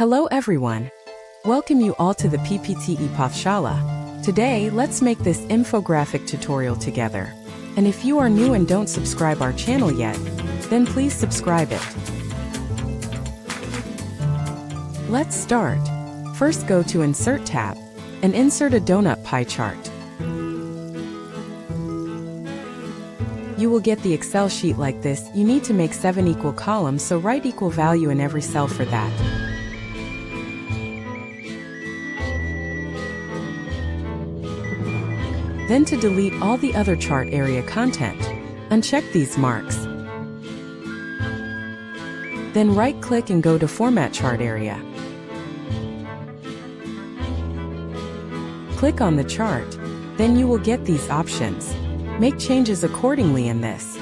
Hello everyone. Welcome you all to the PPT e-Pathshala. Today, let's make this infographic tutorial together. And if you are new and don't subscribe our channel yet, then please subscribe it. Let's start. First go to Insert tab and insert a donut pie chart. You will get the Excel sheet like this. You need to make 7 equal columns, so write equal value in every cell for that. Then to delete all the other chart area content, uncheck these marks. Then right-click and go to Format Chart Area. Click on the chart, then you will get these options. Make changes accordingly in this.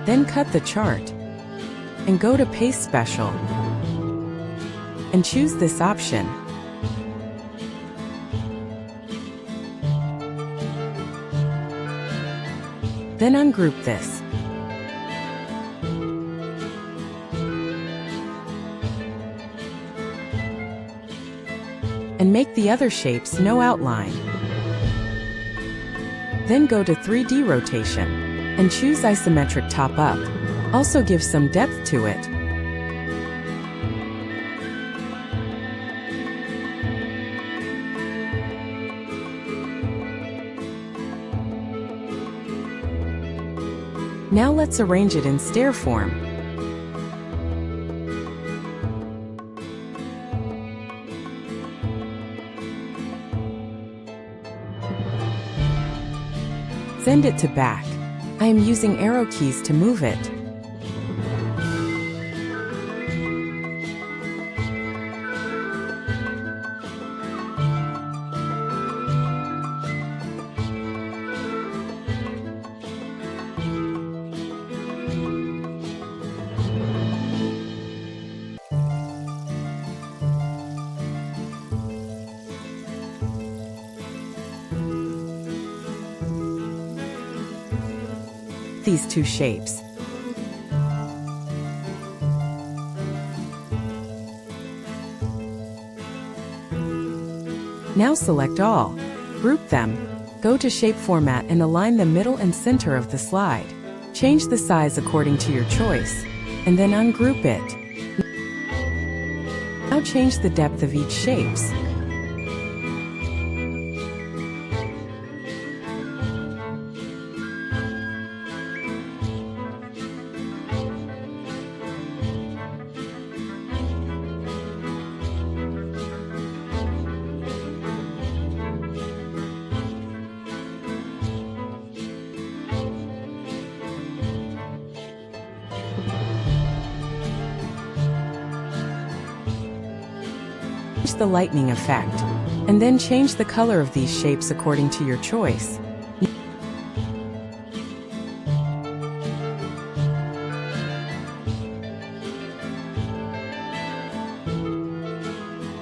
Then cut the chart and go to Paste Special and choose this option. Then ungroup this. And make the other shapes no outline. Then go to 3D rotation and choose isometric top up. Also give some depth to it. Now let's arrange it in stair form. Send it to back. I am using arrow keys to move it. These two shapes. Now select all, group them, go to Shape Format and align the middle and center of the slide. Change the size according to your choice, and then ungroup it. Now change the depth of each shapes. The lightning effect, and then change the color of these shapes according to your choice.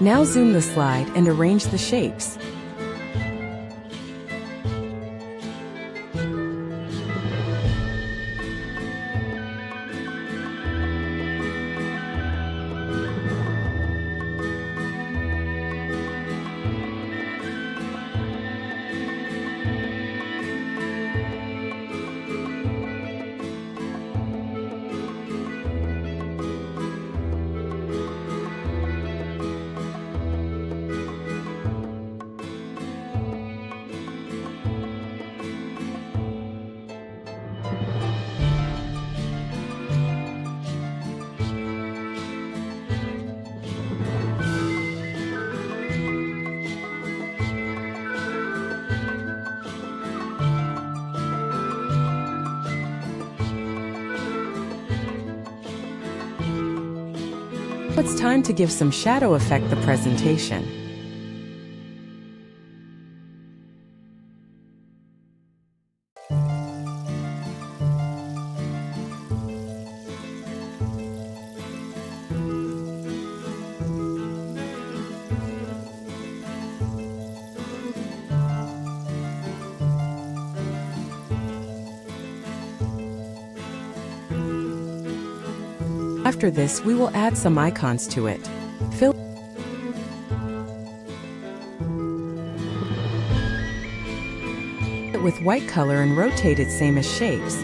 Now zoom the slide and arrange the shapes. It's time to give some shadow effect the presentation. After this, we will add some icons to it. Fill it with white color and rotate it same as shapes.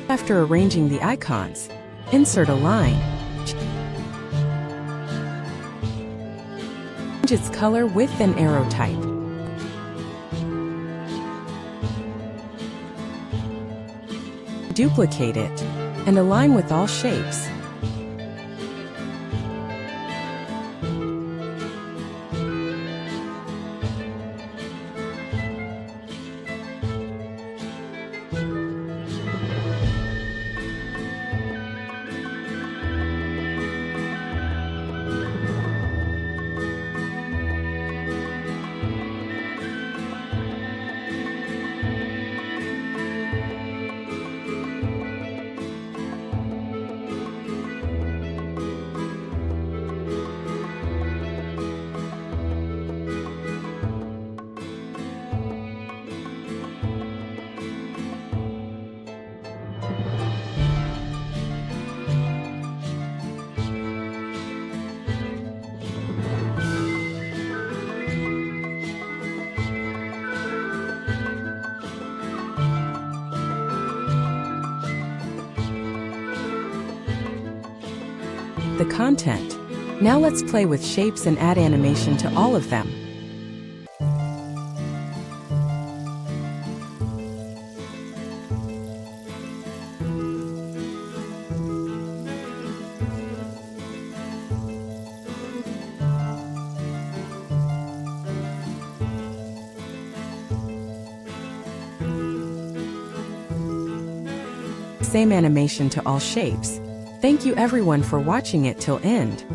After arranging the icons, insert a line. Change its color with an arrow type. Duplicate it and align with all shapes. The content. Now let's play with shapes and add animation to all of them. Same animation to all shapes. Thank you everyone for watching it till end.